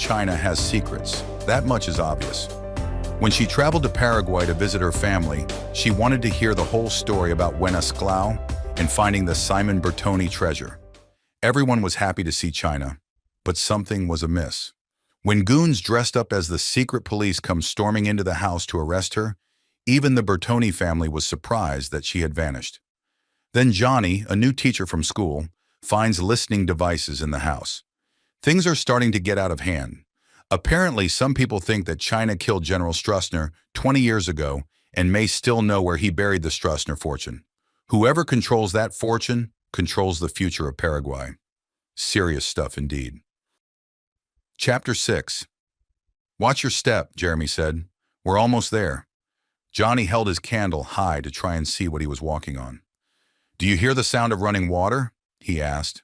China has secrets. That much is obvious. When she traveled to Paraguay to visit her family, she wanted to hear the whole story about Wenceslau and finding the Simon Bertoni treasure. Everyone was happy to see China, but something was amiss. When goons dressed up as the secret police come storming into the house to arrest her, even the Bertoni family was surprised that she had vanished. Then Johnny, a new teacher from school, finds listening devices in the house. Things are starting to get out of hand. Apparently, some people think that China killed General Stroessner 20 years ago and may still know where he buried the Stroessner fortune. Whoever controls that fortune controls the future of Paraguay. Serious stuff indeed. Chapter 6. Watch your step, Jeremy said. We're almost there. Johnny held his candle high to try and see what he was walking on. Do you hear the sound of running water? He asked.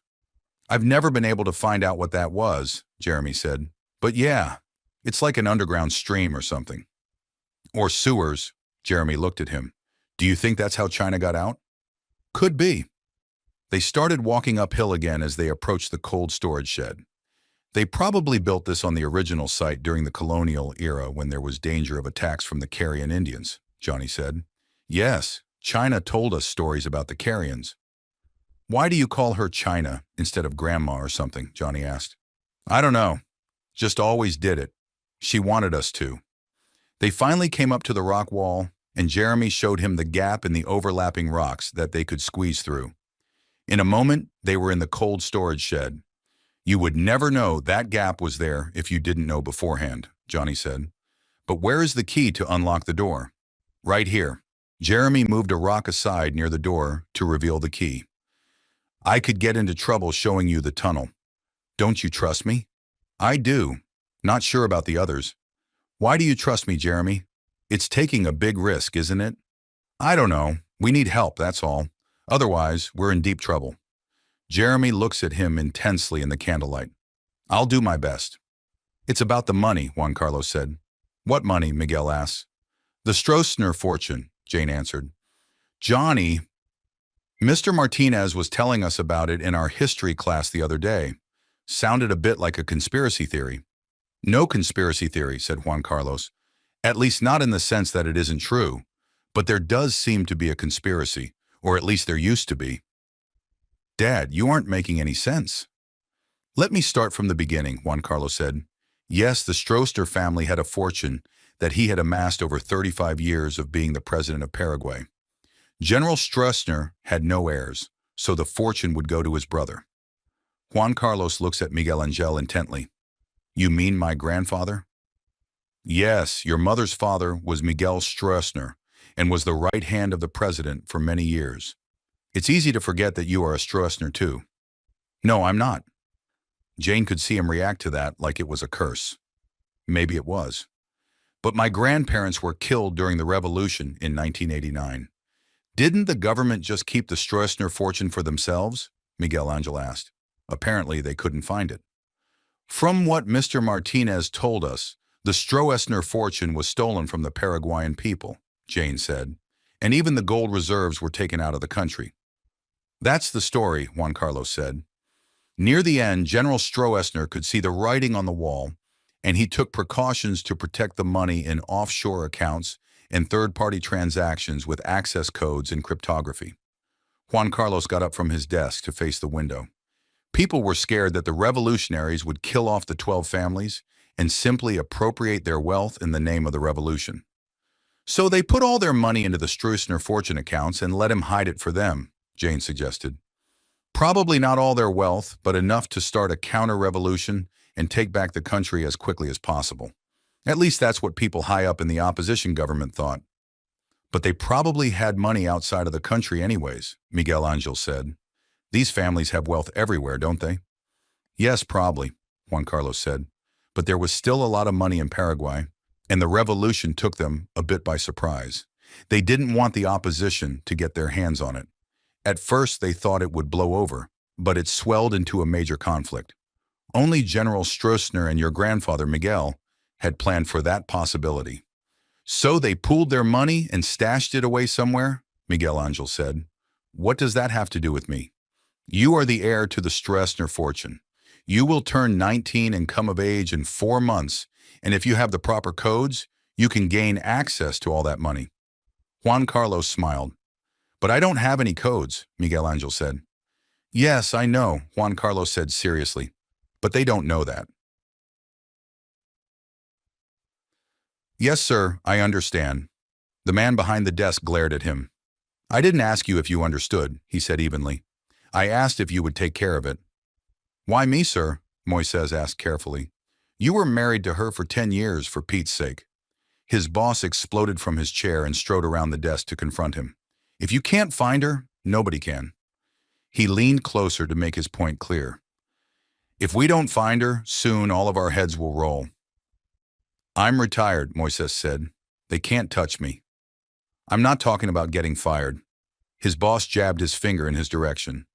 I've never been able to find out what that was, Jeremy said. But yeah, it's like an underground stream or something. Or sewers, Jeremy looked at him. Do you think that's how China got out? Could be. They started walking uphill again as they approached the cold storage shed. They probably built this on the original site during the colonial era when there was danger of attacks from the Carrion Indians, Johnny said. Yes, China told us stories about the Carrions. Why do you call her China instead of Grandma or something? Johnny asked. I don't know. Just always did it. She wanted us to. They finally came up to the rock wall, and Jeremy showed him the gap in the overlapping rocks that they could squeeze through. In a moment, they were in the cold storage shed. You would never know that gap was there if you didn't know beforehand, Johnny said. But where is the key to unlock the door? Right here. Jeremy moved a rock aside near the door to reveal the key. I could get into trouble showing you the tunnel. Don't you trust me? I do. Not sure about the others. Why do you trust me, Jeremy? It's taking a big risk, isn't it? I don't know. We need help, that's all. Otherwise, we're in deep trouble. Jeremy looks at him intensely in the candlelight. I'll do my best. It's about the money, Juan Carlos said. What money? Miguel asked. The Stroessner fortune, Jane answered. Johnny, Mr. Martinez was telling us about it in our history class the other day. Sounded a bit like a conspiracy theory. No conspiracy theory, said Juan Carlos. At least not in the sense that it isn't true. But there does seem to be a conspiracy, or at least there used to be. Dad, you aren't making any sense. Let me start from the beginning, Juan Carlos said. Yes, the Stroessner family had a fortune that he had amassed over 35 years of being the president of Paraguay. General Stroessner had no heirs, so the fortune would go to his brother. Juan Carlos looks at Miguel Angel intently. You mean my grandfather? Yes, your mother's father was Miguel Stroessner and was the right hand of the president for many years. It's easy to forget that you are a Stroessner too. No, I'm not. Jane could see him react to that like it was a curse. Maybe it was. But my grandparents were killed during the revolution in 1989. Didn't the government just keep the Stroessner fortune for themselves? Miguel Angel asked. Apparently, they couldn't find it. From what Mr. Martinez told us, the Stroessner fortune was stolen from the Paraguayan people, Jane said, and even the gold reserves were taken out of the country. That's the story, Juan Carlos said. Near the end, General Stroessner could see the writing on the wall, and he took precautions to protect the money in offshore accounts and third-party transactions with access codes and cryptography. Juan Carlos got up from his desk to face the window. People were scared that the revolutionaries would kill off the 12 families and simply appropriate their wealth in the name of the revolution. So they put all their money into the Stroessner fortune accounts and let him hide it for them, Jane suggested. Probably not all their wealth, but enough to start a counter-revolution and take back the country as quickly as possible. At least that's what people high up in the opposition government thought. But they probably had money outside of the country anyways, Miguel Angel said. These families have wealth everywhere, don't they? Yes, probably, Juan Carlos said. But there was still a lot of money in Paraguay, and the revolution took them a bit by surprise. They didn't want the opposition to get their hands on it. At first, they thought it would blow over, but it swelled into a major conflict. Only General Stroessner and your grandfather, Miguel, had planned for that possibility. So they pooled their money and stashed it away somewhere, Miguel Angel said. What does that have to do with me? You are the heir to the Stroessner fortune. You will turn 19 and come of age in 4 months, and if you have the proper codes, you can gain access to all that money. Juan Carlos smiled. But I don't have any codes, Miguel Angel said. Yes, I know, Juan Carlos said seriously, but they don't know that. Yes, sir, I understand. The man behind the desk glared at him. I didn't ask you if you understood, he said evenly. I asked if you would take care of it. Why me, sir? Moises asked carefully. You were married to her for 10 years, for Pete's sake. His boss exploded from his chair and strode around the desk to confront him. If you can't find her, nobody can. He leaned closer to make his point clear. If we don't find her, soon all of our heads will roll. I'm retired, Moises said. They can't touch me. I'm not talking about getting fired. His boss jabbed his finger in his direction.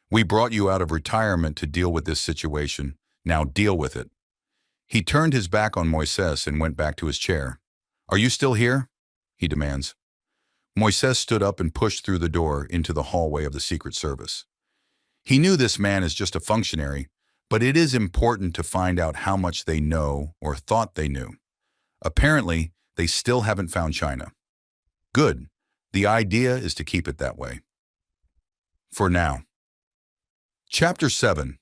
We brought you out of retirement to deal with this situation. Now deal with it. He turned his back on Moises and went back to his chair. Are you still here? He demands. Moises stood up and pushed through the door into the hallway of the Secret Service. He knew this man is just a functionary, but it is important to find out how much they know or thought they knew. Apparently, they still haven't found China. Good. The idea is to keep it that way. For now. Chapter 7.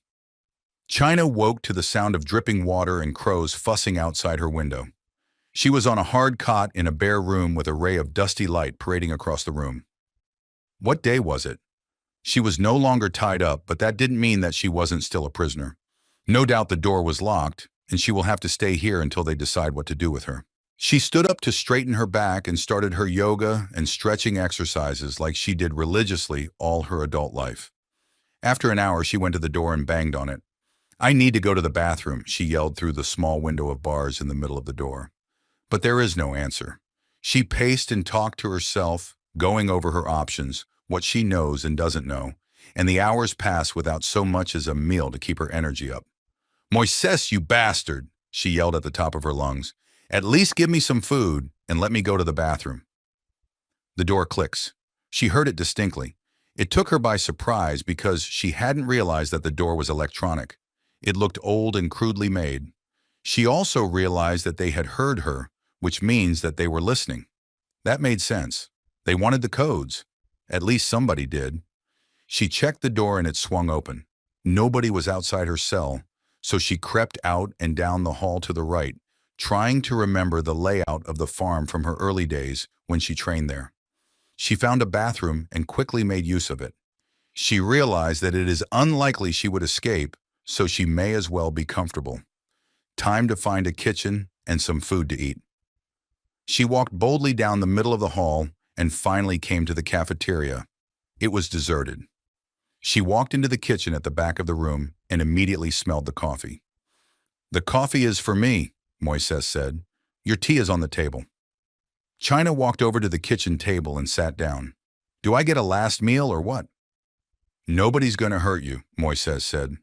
China woke to the sound of dripping water and crows fussing outside her window. She was on a hard cot in a bare room with a ray of dusty light parading across the room. What day was it? She was no longer tied up, but that didn't mean that she wasn't still a prisoner. No doubt the door was locked, and she will have to stay here until they decide what to do with her. She stood up to straighten her back and started her yoga and stretching exercises like she did religiously all her adult life. After an hour, she went to the door and banged on it. I need to go to the bathroom, she yelled through the small window of bars in the middle of the door. But there is no answer. She paced and talked to herself, going over her options, what she knows and doesn't know, and the hours passed without so much as a meal to keep her energy up. Moises, you bastard, she yelled at the top of her lungs. At least give me some food and let me go to the bathroom. The door clicks. She heard it distinctly. It took her by surprise because she hadn't realized that the door was electronic. It looked old and crudely made. She also realized that they had heard her, which means that they were listening. That made sense. They wanted the codes. At least somebody did. She checked the door and it swung open. Nobody was outside her cell, so she crept out and down the hall to the right, trying to remember the layout of the farm from her early days when she trained there. She found a bathroom and quickly made use of it. She realized that it is unlikely she would escape, so she may as well be comfortable. Time to find a kitchen and some food to eat. She walked boldly down the middle of the hall and finally came to the cafeteria. It was deserted. She walked into the kitchen at the back of the room and immediately smelled the coffee. The coffee is for me, Moises said. Your tea is on the table. China walked over to the kitchen table and sat down. Do I get a last meal or what? Nobody's going to hurt you, Moises said.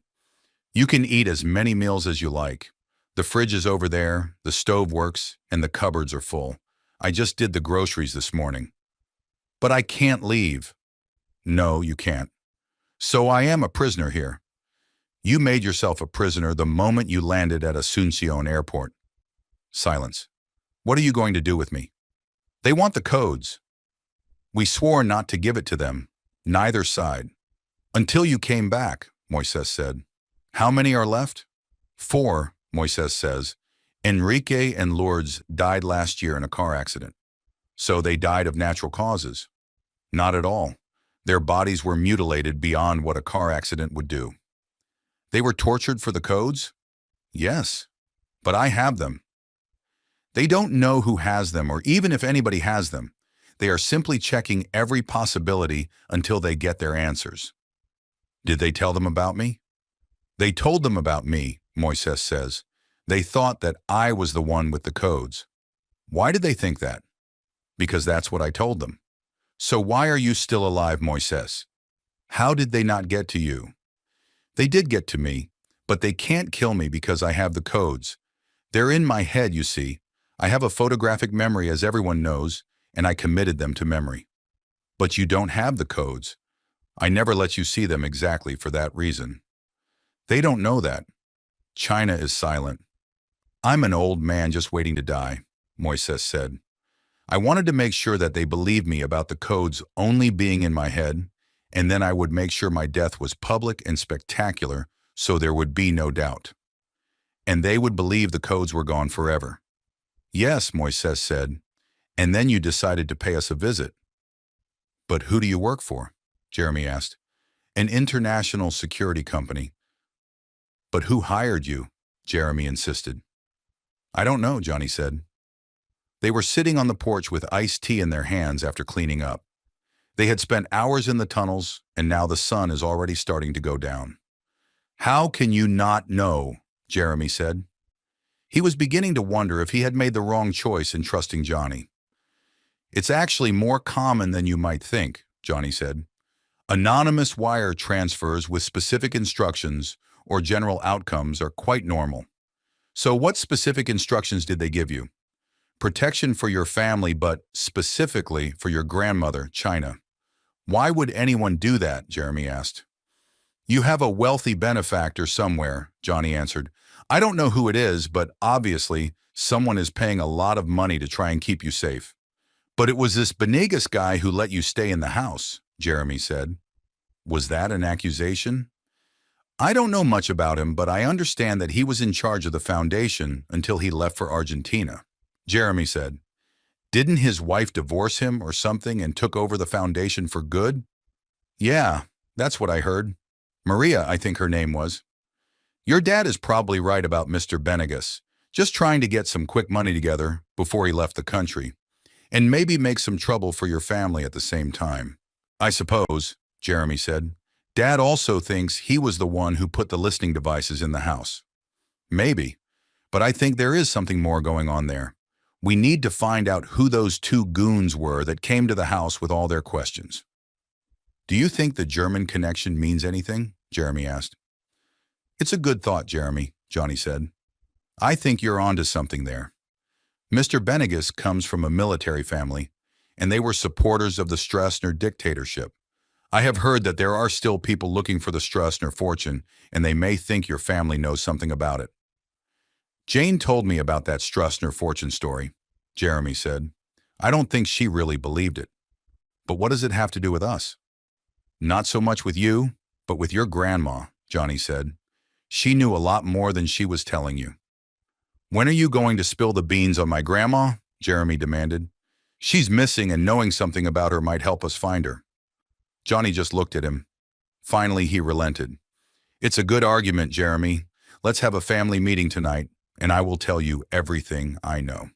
You can eat as many meals as you like. The fridge is over there, the stove works, and the cupboards are full. I just did the groceries this morning. But I can't leave. No, you can't. So I am a prisoner here. You made yourself a prisoner the moment you landed at Asuncion Airport. Silence. What are you going to do with me? They want the codes. We swore not to give it to them, neither side. Until you came back, Moises said. How many are left? 4, Moises says. Enrique and Lourdes died last year in a car accident. So they died of natural causes. Not at all. Their bodies were mutilated beyond what a car accident would do. They were tortured for the codes? Yes, but I have them. They don't know who has them or even if anybody has them. They are simply checking every possibility until they get their answers. Did they tell them about me? They told them about me, Moises says. They thought that I was the one with the codes. Why did they think that? Because that's what I told them. So why are you still alive, Moises? How did they not get to you? They did get to me, but they can't kill me because I have the codes. They're in my head, you see. I have a photographic memory, as everyone knows, and I committed them to memory. But you don't have the codes. I never let you see them exactly for that reason. They don't know that. China is silent. I'm an old man just waiting to die, Moises said. I wanted to make sure that they believed me about the codes only being in my head, and then I would make sure my death was public and spectacular so there would be no doubt. And they would believe the codes were gone forever. Yes, Moises said, and then you decided to pay us a visit. But who do you work for? Jeremy asked. An international security company. But who hired you? Jeremy insisted. I don't know, Johnny said. They were sitting on the porch with iced tea in their hands after cleaning up. They had spent hours in the tunnels, and now the sun is already starting to go down. How can you not know? Jeremy said. He was beginning to wonder if he had made the wrong choice in trusting Johnny. It's actually more common than you might think, Johnny said. Anonymous wire transfers with specific instructions or general outcomes are quite normal. So what specific instructions did they give you? Protection for your family, but specifically for your grandmother, China. Why would anyone do that? Jeremy asked. You have a wealthy benefactor somewhere, Johnny answered. I don't know who it is, but obviously someone is paying a lot of money to try and keep you safe. But it was this Benegas guy who let you stay in the house, Jeremy said. Was that an accusation? I don't know much about him, but I understand that he was in charge of the foundation until he left for Argentina. Jeremy said, didn't his wife divorce him or something and took over the foundation for good? Yeah, that's what I heard. Maria, I think her name was. Your dad is probably right about Mr. Benegas, just trying to get some quick money together before he left the country, and maybe make some trouble for your family at the same time. I suppose, Jeremy said. Dad also thinks he was the one who put the listening devices in the house. Maybe, but I think there is something more going on there. We need to find out who those two goons were that came to the house with all their questions. Do you think the German connection means anything? Jeremy asked. It's a good thought, Jeremy, Johnny said. I think you're onto something there. Mr. Benegas comes from a military family, and they were supporters of the Stroessner dictatorship. I have heard that there are still people looking for the Stroessner fortune, and they may think your family knows something about it. Jane told me about that Stroessner fortune story, Jeremy said. I don't think she really believed it. But what does it have to do with us? Not so much with you, but with your grandma, Johnny said. She knew a lot more than she was telling you. When are you going to spill the beans on my grandma? Jeremy demanded. She's missing, and knowing something about her might help us find her. Johnny just looked at him. Finally, he relented. It's a good argument, Jeremy. Let's have a family meeting tonight, and I will tell you everything I know.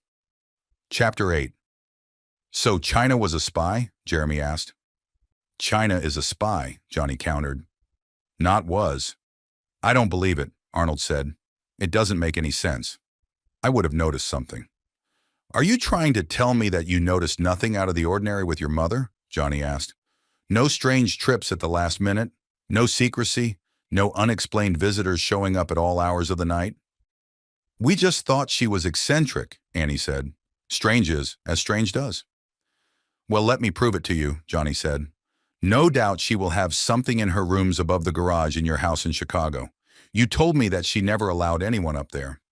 Chapter 8. So China was a spy? Jeremy asked. China is a spy, Johnny countered. Not was. I don't believe it, Arnold said. It doesn't make any sense. I would have noticed something. Are you trying to tell me that you noticed nothing out of the ordinary with your mother? Johnny asked. No strange trips at the last minute? No secrecy? No unexplained visitors showing up at all hours of the night? We just thought she was eccentric, Annie said. Strange is as strange does. Well, let me prove it to you, Johnny said. No doubt she will have something in her rooms above the garage in your house in Chicago. You told me that she never allowed anyone up there.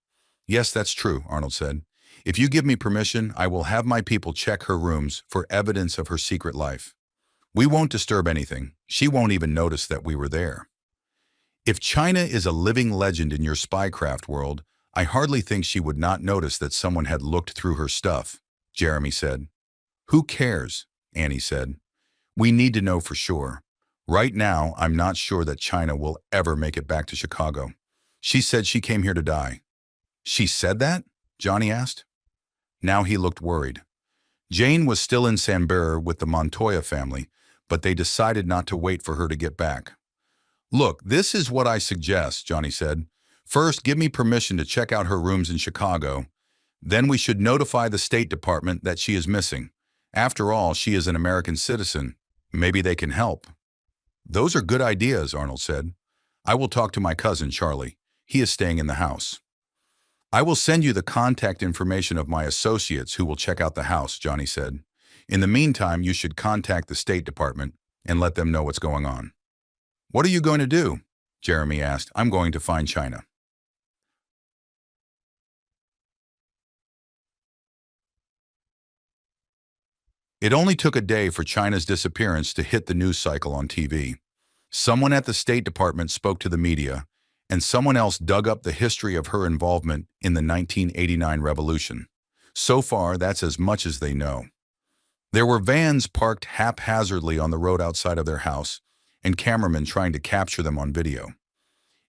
Yes, that's true, Arnold said. If you give me permission, I will have my people check her rooms for evidence of her secret life. We won't disturb anything. She won't even notice that we were there. If China is a living legend in your spycraft world, I hardly think she would not notice that someone had looked through her stuff, Jeremy said. Who cares? Annie said. We need to know for sure. Right now, I'm not sure that China will ever make it back to Chicago. She said she came here to die. She said that? Johnny asked. Now he looked worried. Jane was still in Sanberre with the Montoya family, but they decided not to wait for her to get back. Look, this is what I suggest, Johnny said. First, give me permission to check out her rooms in Chicago. Then we should notify the State Department that she is missing. After all, she is an American citizen. Maybe they can help. Those are good ideas, Arnold said. I will talk to my cousin, Charlie. He is staying in the house. I will send you the contact information of my associates who will check out the house, Johnny said. In the meantime, you should contact the State Department and let them know what's going on. What are you going to do? Jeremy asked. I'm going to find China. It only took a day for China's disappearance to hit the news cycle on TV. Someone at the State Department spoke to the media, and someone else dug up the history of her involvement in the 1989 revolution. So far, that's as much as they know. There were vans parked haphazardly on the road outside of their house, and cameramen trying to capture them on video.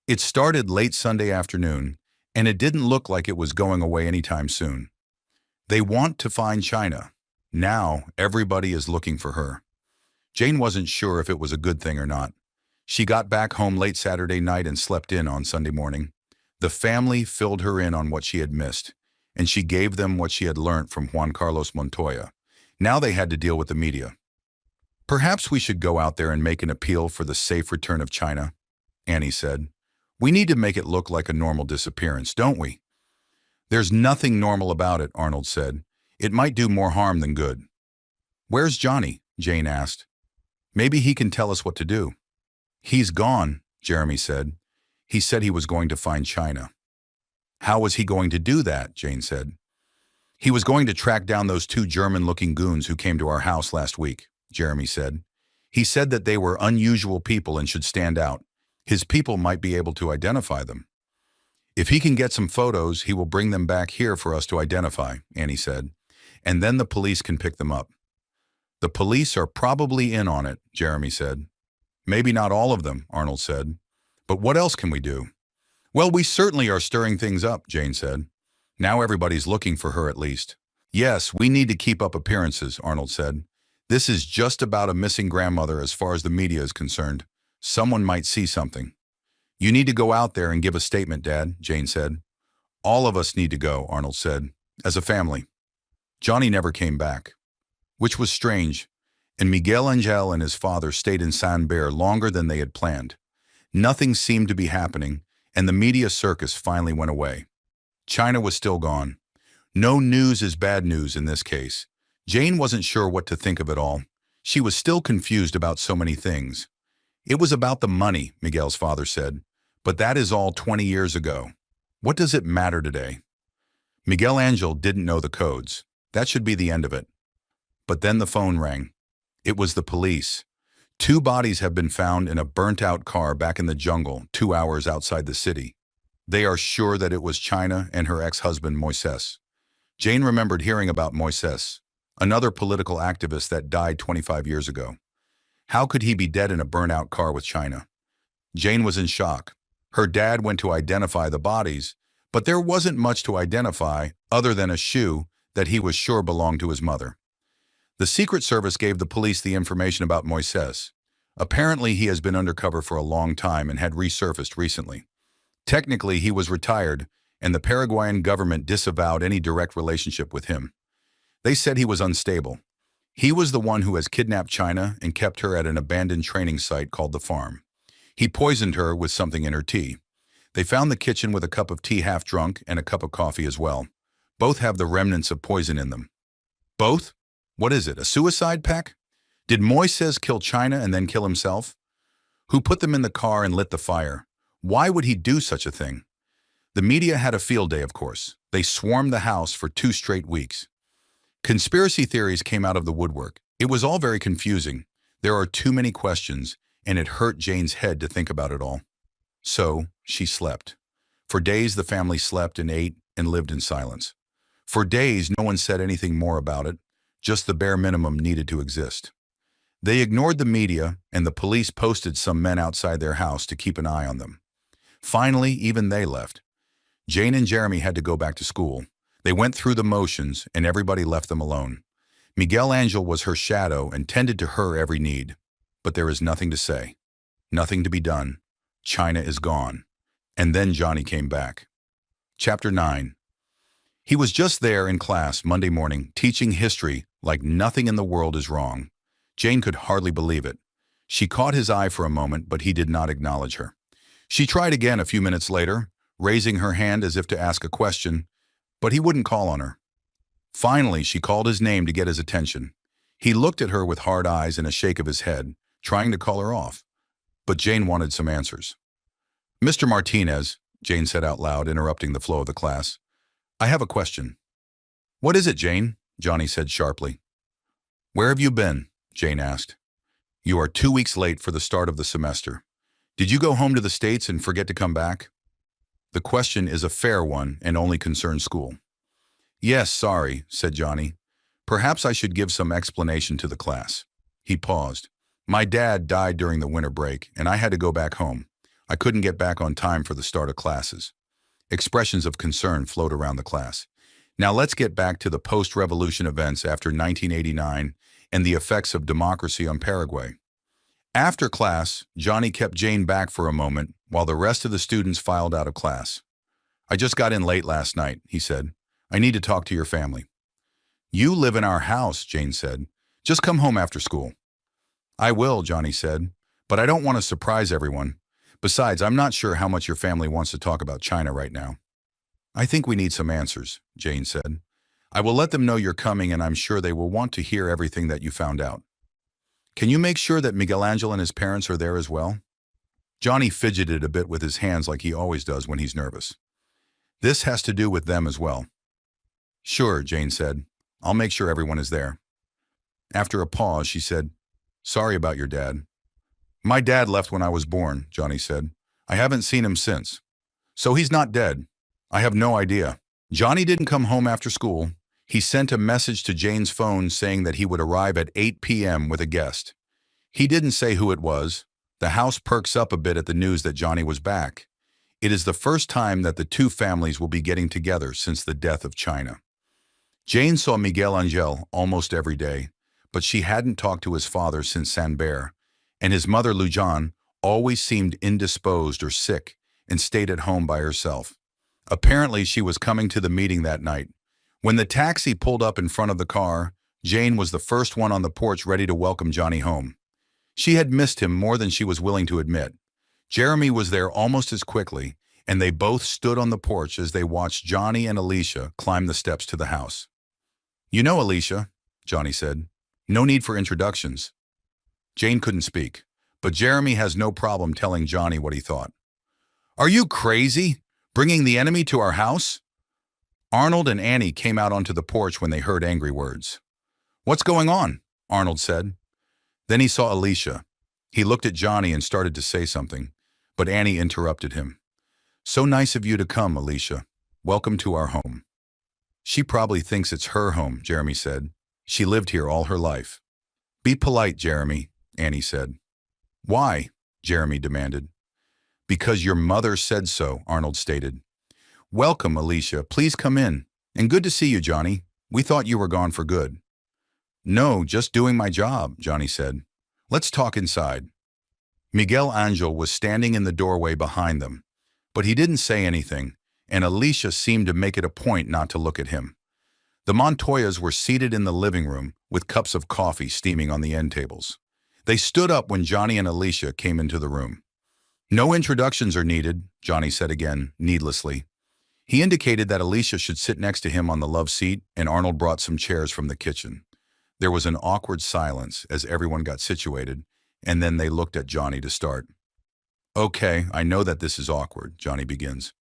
It started late Sunday afternoon, and it didn't look like it was going away anytime soon. They want to find China. Now, everybody is looking for her. Jane wasn't sure if it was a good thing or not. She got back home late Saturday night and slept in on Sunday morning. The family filled her in on what she had missed, and she gave them what she had learned from Juan Carlos Montoya. Now they had to deal with the media. "Perhaps we should go out there and make an appeal for the safe return of China," Annie said. "We need to make it look like a normal disappearance, don't we?" "There's nothing normal about it," Arnold said. "It might do more harm than good." "Where's Johnny?" Jane asked. "Maybe he can tell us what to do." "He's gone," Jeremy said. "He said he was going to find China." "How was he going to do that?" Jane said. "He was going to track down those two German-looking goons who came to our house last week," Jeremy said. "He said that they were unusual people and should stand out. His people might be able to identify them." "If he can get some photos, he will bring them back here for us to identify," Annie said. "And then the police can pick them up." "The police are probably in on it," Jeremy said. "Maybe not all of them," Arnold said. "But what else can we do?" "Well, we certainly are stirring things up," Jane said. "Now everybody's looking for her at least." "Yes, we need to keep up appearances," Arnold said. "This is just about a missing grandmother as far as the media is concerned. Someone might see something." "You need to go out there and give a statement, Dad," Jane said. "All of us need to go," Arnold said, "as a family." Johnny never came back, which was strange, and Miguel Angel and his father stayed in San Bear longer than they had planned. Nothing seemed to be happening, and the media circus finally went away. China was still gone. No news is bad news in this case. Jane wasn't sure what to think of it all. She was still confused about so many things. "It was about the money," Miguel's father said. "But that is all 20 years ago. What does it matter today?" Miguel Angel didn't know the codes. That should be the end of it. But then the phone rang. It was the police. Two bodies have been found in a burnt-out car back in the jungle 2 hours outside the city. They are sure that it was China and her ex-husband Moises. Jane remembered hearing about Moises, another political activist that died 25 years ago. How could he be dead in a burnt-out car with China? Jane was in shock. Her dad went to identify the bodies, but there wasn't much to identify other than a shoe that he was sure belonged to his mother. The Secret Service gave the police the information about Moises. Apparently, he has been undercover for a long time and had resurfaced recently. Technically, he was retired, and the Paraguayan government disavowed any direct relationship with him. They said he was unstable. He was the one who has kidnapped China and kept her at an abandoned training site called the farm. He poisoned her with something in her tea. They found the kitchen with a cup of tea half drunk and a cup of coffee as well. Both have the remnants of poison in them. Both? What is it, a suicide pact? Did Moises kill China and then kill himself? Who put them in the car and lit the fire? Why would he do such a thing? The media had a field day, of course. They swarmed the house for 2 straight weeks. Conspiracy theories came out of the woodwork. It was all very confusing. There are too many questions, and it hurt Jane's head to think about it all. So, she slept. For days, the family slept and ate and lived in silence. For days, no one said anything more about it, just the bare minimum needed to exist. They ignored the media, and the police posted some men outside their house to keep an eye on them. Finally, even they left. Jane and Jeremy had to go back to school. They went through the motions, and everybody left them alone. Miguel Angel was her shadow and tended to her every need. But there is nothing to say. Nothing to be done. China is gone. And then Johnny came back. Chapter 9. He was just there in class Monday morning, teaching history like nothing in the world is wrong. Jane could hardly believe it. She caught his eye for a moment, but he did not acknowledge her. She tried again a few minutes later, raising her hand as if to ask a question, but he wouldn't call on her. Finally, she called his name to get his attention. He looked at her with hard eyes and a shake of his head, trying to call her off. But Jane wanted some answers. "Mr. Martinez," Jane said out loud, interrupting the flow of the class, "I have a question." "What is it, Jane?" Johnny said sharply. "Where have you been?" Jane asked. "You are 2 weeks late for the start of the semester. Did you go home to the States and forget to come back?" The question is a fair one and only concerns school. "Yes, sorry," said Johnny. "Perhaps I should give some explanation to the class." He paused. "My dad died during the winter break, and I had to go back home. I couldn't get back on time for the start of classes." Expressions of concern flowed around the class. Now let's get back to the post-revolution events after 1989 and the effects of democracy on Paraguay. After class, Johnny kept Jane back for a moment while the rest of the students filed out of class. "I just got in late last night," he said. "I need to talk to your family." "You live in our house," Jane said. "Just come home after school." "I will," Johnny said, "but I don't want to surprise everyone. Besides, I'm not sure how much your family wants to talk about China right now." "I think we need some answers," Jane said. "I will let them know you're coming, and I'm sure they will want to hear everything that you found out. Can you make sure that Miguel Angel and his parents are there as well?" Johnny fidgeted a bit with his hands like he always does when he's nervous. "This has to do with them as well." "Sure," Jane said. "I'll make sure everyone is there." After a pause, she said, "Sorry about your dad." "My dad left when I was born," Johnny said. "I haven't seen him since." "So he's not dead?" "I have no idea." Johnny didn't come home after school. He sent a message to Jane's phone saying that he would arrive at 8 p.m. with a guest. He didn't say who it was. The house perks up a bit at the news that Johnny was back. It is the first time that the two families will be getting together since the death of China. Jane saw Miguel Angel almost every day, but she hadn't talked to his father since Sanber, and his mother Lujan always seemed indisposed or sick and stayed at home by herself. Apparently, she was coming to the meeting that night. When the taxi pulled up in front of the car, Jane was the first one on the porch ready to welcome Johnny home. She had missed him more than she was willing to admit. Jeremy was there almost as quickly, and they both stood on the porch as they watched Johnny and Alicia climb the steps to the house. "You know, Alicia," Johnny said, "no need for introductions." Jane couldn't speak, but Jeremy has no problem telling Johnny what he thought. "Are you crazy? Bringing the enemy to our house?" Arnold and Annie came out onto the porch when they heard angry words. "What's going on?" Arnold said. Then he saw Alicia. He looked at Johnny and started to say something, but Annie interrupted him. "So nice of you to come, Alicia. Welcome to our home." "She probably thinks it's her home," Jeremy said. "She lived here all her life." "Be polite, Jeremy," Annie said. "Why?" Jeremy demanded. "Because your mother said so," Arnold stated. "Welcome, Alicia. Please come in. And good to see you, Johnny. We thought you were gone for good." "No, just doing my job," Johnny said. "Let's talk inside." Miguel Angel was standing in the doorway behind them, but he didn't say anything, and Alicia seemed to make it a point not to look at him. The Montoyas were seated in the living room with cups of coffee steaming on the end tables. They stood up when Johnny and Alicia came into the room. "No introductions are needed," Johnny said again, needlessly. He indicated that Alicia should sit next to him on the love seat, and Arnold brought some chairs from the kitchen. There was an awkward silence as everyone got situated, and then they looked at Johnny to start. "Okay, I know that this is awkward," Johnny begins.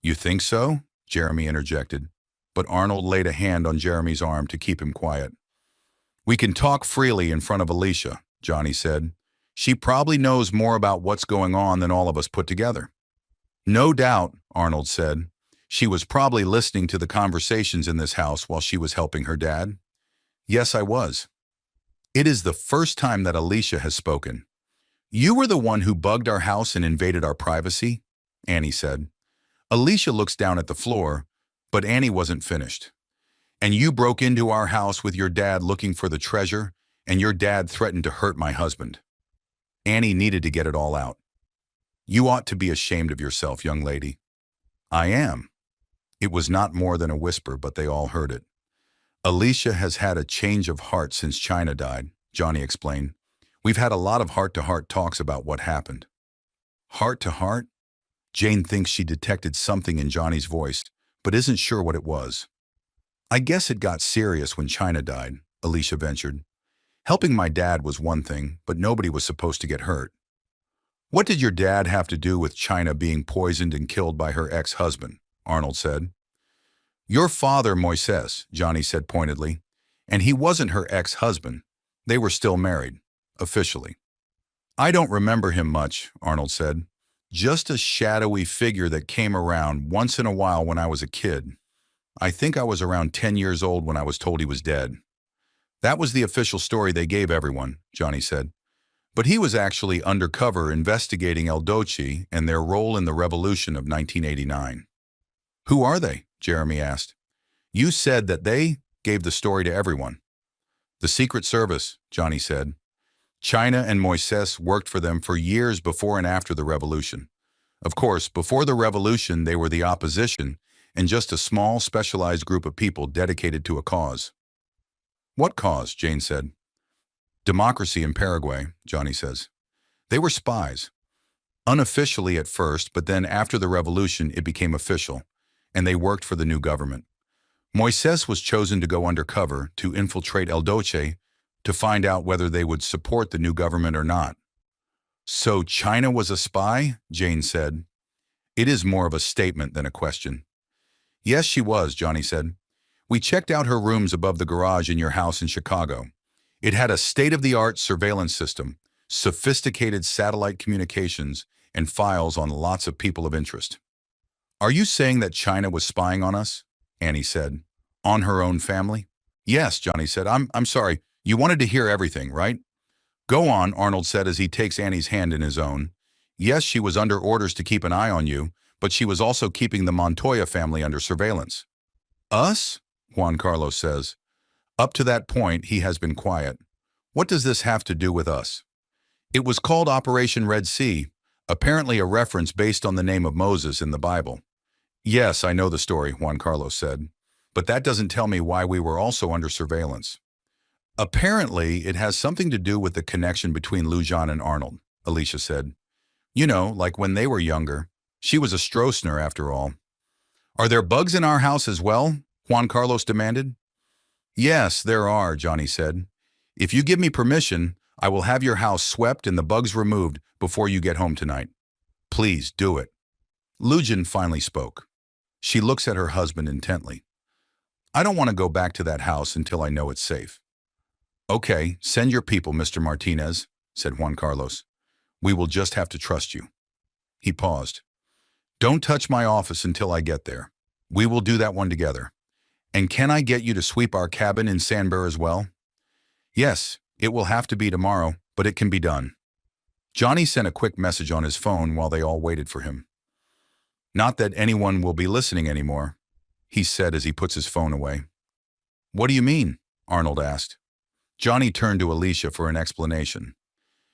"You think so?" Jeremy interjected, but Arnold laid a hand on Jeremy's arm to keep him quiet. "We can talk freely in front of Alicia," Johnny said. "She probably knows more about what's going on than all of us put together." "No doubt," Arnold said. "She was probably listening to the conversations in this house while she was helping her dad." "Yes, I was." "It is the first time that Alicia has spoken." "You were the one who bugged our house and invaded our privacy," Annie said. Alicia looks down at the floor, but Annie wasn't finished. "And you broke into our house with your dad looking for the treasure, and your dad threatened to hurt my husband." Annie needed to get it all out. "You ought to be ashamed of yourself, young lady." "I am." It was not more than a whisper, but they all heard it. "Alicia has had a change of heart since China died," Johnny explained. "We've had a lot of heart-to-heart talks about what happened." "Heart-to-heart?" Jane thinks she detected something in Johnny's voice, but isn't sure what it was. "I guess it got serious when China died," Alicia ventured. "Helping my dad was one thing, but nobody was supposed to get hurt." "What did your dad have to do with China being poisoned and killed by her ex-husband?" Arnold said. "Your father, Moises," Johnny said pointedly. And he wasn't her ex-husband. They were still married, officially. I don't remember him much, Arnold said. Just a shadowy figure that came around once in a while when I was a kid. I think I was around 10 years old when I was told he was dead. That was the official story they gave everyone, Johnny said. But he was actually undercover investigating El Doce and their role in the revolution of 1989. Who are they? Jeremy asked. You said that they gave the story to everyone. The Secret Service, Johnny said. China and Moises worked for them for years before and after the revolution. Of course, before the revolution, they were the opposition and just a small, specialized group of people dedicated to a cause. What cause? Jane said. Democracy in Paraguay, Johnny says. They were spies. Unofficially at first, but then after the revolution, it became official, and they worked for the new government. Moises was chosen to go undercover to infiltrate El Doce to find out whether they would support the new government or not. So China was a spy? Jane said. It is more of a statement than a question. Yes, she was, Johnny said. We checked out her rooms above the garage in your house in Chicago. It had a state-of-the-art surveillance system, sophisticated satellite communications, and files on lots of people of interest. Are you saying that China was spying on us? Annie said. On her own family? Yes, Johnny said. I'm sorry. You wanted to hear everything, right? Go on, Arnold said as he takes Annie's hand in his own. Yes, she was under orders to keep an eye on you, but she was also keeping the Montoya family under surveillance. Us? Juan Carlos says. Up to that point, he has been quiet. What does this have to do with us? It was called Operation Red Sea, apparently a reference based on the name of Moses in the Bible. Yes, I know the story, Juan Carlos said, but that doesn't tell me why we were also under surveillance. Apparently, it has something to do with the connection between Lujan and Arnold, Alicia said. You know, like when they were younger. She was a Stroessner, after all. Are there bugs in our house as well? Juan Carlos demanded. Yes, there are, Johnny said. If you give me permission, I will have your house swept and the bugs removed before you get home tonight. Please do it. Lujan finally spoke. She looks at her husband intently. I don't want to go back to that house until I know it's safe. Okay, send your people, Mr. Martinez, said Juan Carlos. We will just have to trust you. He paused. Don't touch my office until I get there. We will do that one together. And can I get you to sweep our cabin in Sanber as well? Yes, it will have to be tomorrow, but it can be done. Johnny sent a quick message on his phone while they all waited for him. Not that anyone will be listening anymore, he said as he puts his phone away. What do you mean? Arnold asked. Johnny turned to Alicia for an explanation.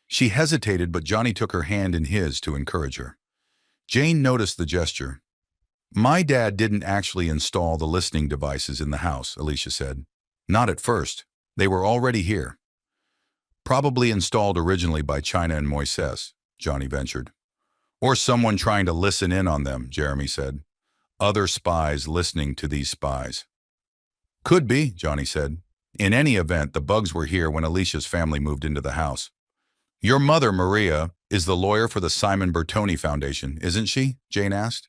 She hesitated, but Johnny took her hand in his to encourage her. Jane noticed the gesture. My dad didn't actually install the listening devices in the house, Alicia said. Not at first. They were already here. Probably installed originally by China and Moises, Johnny ventured. Or someone trying to listen in on them, Jeremy said. Other spies listening to these spies. Could be, Johnny said. In any event, the bugs were here when Alicia's family moved into the house. Your mother, Maria, is the lawyer for the Simon Bertoni Foundation, isn't she? Jane asked.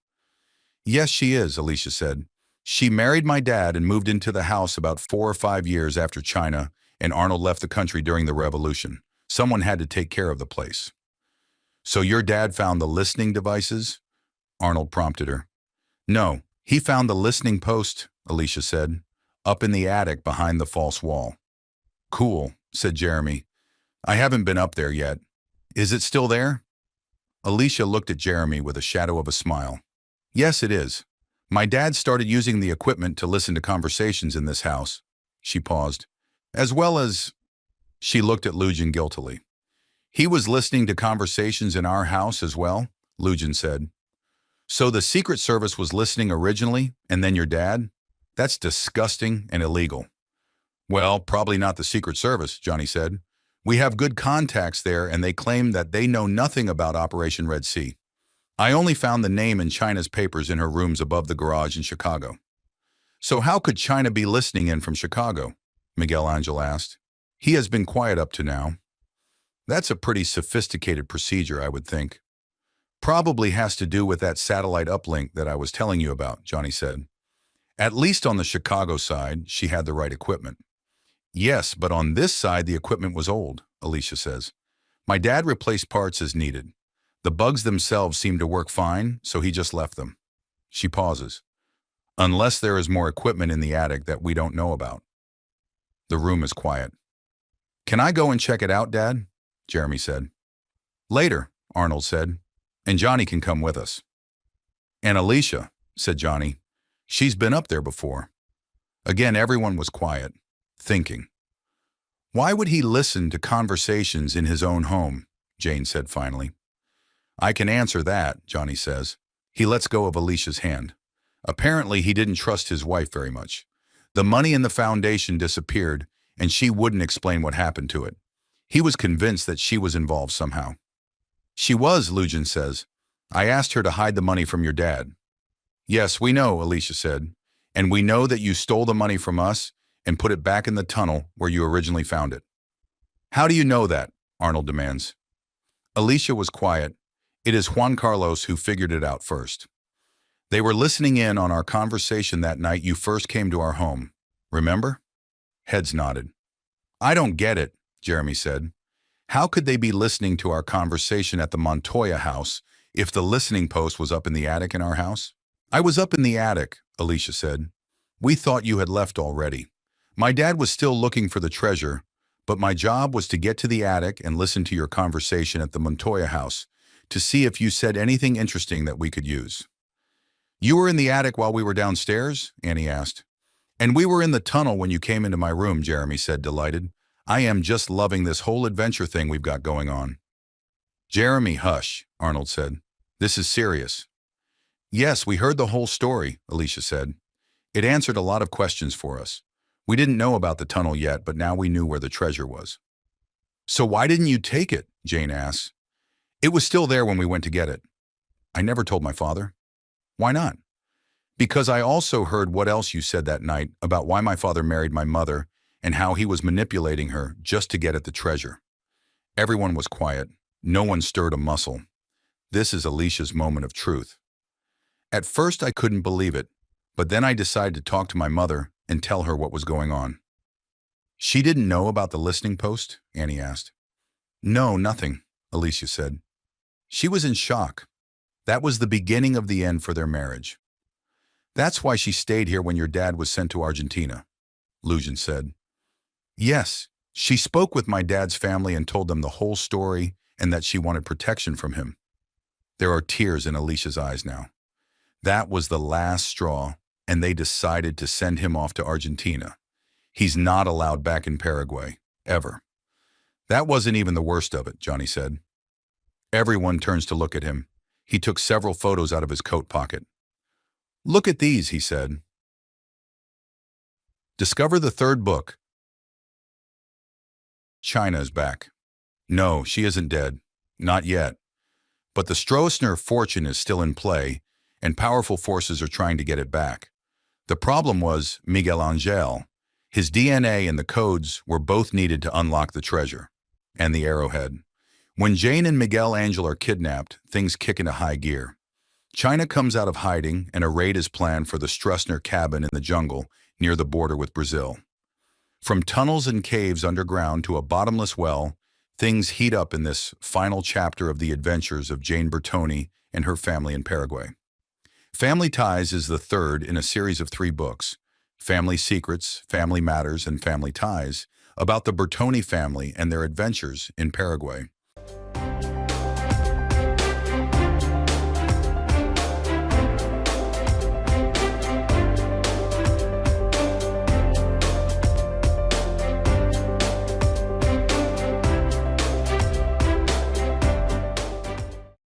Yes, she is, Alicia said. She married my dad and moved into the house about 4 or 5 years after China and Arnold left the country during the revolution. Someone had to take care of the place. So your dad found the listening devices? Arnold prompted her. No, he found the listening post, Alicia said, up in the attic behind the false wall. Cool, said Jeremy. I haven't been up there yet. Is it still there? Alicia looked at Jeremy with a shadow of a smile. Yes, it is. My dad started using the equipment to listen to conversations in this house. She paused. As well as... She looked at Lujan guiltily. He was listening to conversations in our house as well, Lujan said. So the Secret Service was listening originally, and then your dad? That's disgusting and illegal. Well, probably not the Secret Service, Johnny said. We have good contacts there, and they claim that they know nothing about Operation Red Sea. I only found the name in China's papers in her rooms above the garage in Chicago. So how could China be listening in from Chicago? Miguel Angel asked. He has been quiet up to now. That's a pretty sophisticated procedure, I would think. Probably has to do with that satellite uplink that I was telling you about, Johnny said. At least on the Chicago side, she had the right equipment. Yes, but on this side the equipment was old, Alicia says. My dad replaced parts as needed. The bugs themselves seemed to work fine, so he just left them. She pauses. Unless there is more equipment in the attic that we don't know about. The room is quiet. Can I go and check it out, Dad? Jeremy said. Later, Arnold said, and Johnny can come with us. And Alicia, said Johnny. She's been up there before. Again, everyone was quiet, thinking. Why would he listen to conversations in his own home? Jane said finally. I can answer that, Johnny says. He lets go of Alicia's hand. Apparently, he didn't trust his wife very much. The money in the foundation disappeared, and she wouldn't explain what happened to it. He was convinced that she was involved somehow. She was, Lujan says. I asked her to hide the money from your dad. Yes, we know, Alicia said. And we know that you stole the money from us and put it back in the tunnel where you originally found it. How do you know that? Arnold demands. Alicia was quiet. It is Juan Carlos who figured it out first. They were listening in on our conversation that night you first came to our home. Remember? Heads nodded. I don't get it, Jeremy said. How could they be listening to our conversation at the Montoya house if the listening post was up in the attic in our house? I was up in the attic, Alicia said. We thought you had left already. My dad was still looking for the treasure, but my job was to get to the attic and listen to your conversation at the Montoya house to see if you said anything interesting that we could use. You were in the attic while we were downstairs? Annie asked. And we were in the tunnel when you came into my room, Jeremy said, delighted. I am just loving this whole adventure thing we've got going on. Jeremy, hush, Arnold said. This is serious. Yes, we heard the whole story, Alicia said. It answered a lot of questions for us. We didn't know about the tunnel yet, but now we knew where the treasure was. So why didn't you take it? Jane asks. It was still there when we went to get it. I never told my father. Why not? Because I also heard what else you said that night about why my father married my mother and how he was manipulating her just to get at the treasure. Everyone was quiet. No one stirred a muscle. This is Alicia's moment of truth. At first I couldn't believe it, but then I decided to talk to my mother and tell her what was going on. She didn't know about the listening post? Annie asked. No, nothing, Alicia said. She was in shock. That was the beginning of the end for their marriage. That's why she stayed here when your dad was sent to Argentina, Lujan said. Yes, she spoke with my dad's family and told them the whole story and that she wanted protection from him. There are tears in Alicia's eyes now. That was the last straw, and they decided to send him off to Argentina. He's not allowed back in Paraguay, ever. That wasn't even the worst of it, Johnny said. Everyone turns to look at him. He took several photos out of his coat pocket. Look at these, he said. Discover the third book. China is back. No, she isn't dead. Not yet. But the Stroessner fortune is still in play, and powerful forces are trying to get it back. The problem was Miguel Angel. His DNA and the codes were both needed to unlock the treasure. And the arrowhead. When Jane and Miguel Angel are kidnapped, things kick into high gear. China comes out of hiding, and a raid is planned for the Stroessner cabin in the jungle near the border with Brazil. From tunnels and caves underground to a bottomless well, things heat up in this final chapter of the adventures of Jane Bertoni and her family in Paraguay. Family Ties is the third in a series of 3 books, Family Secrets, Family Matters, and Family Ties, about the Bertoni family and their adventures in Paraguay.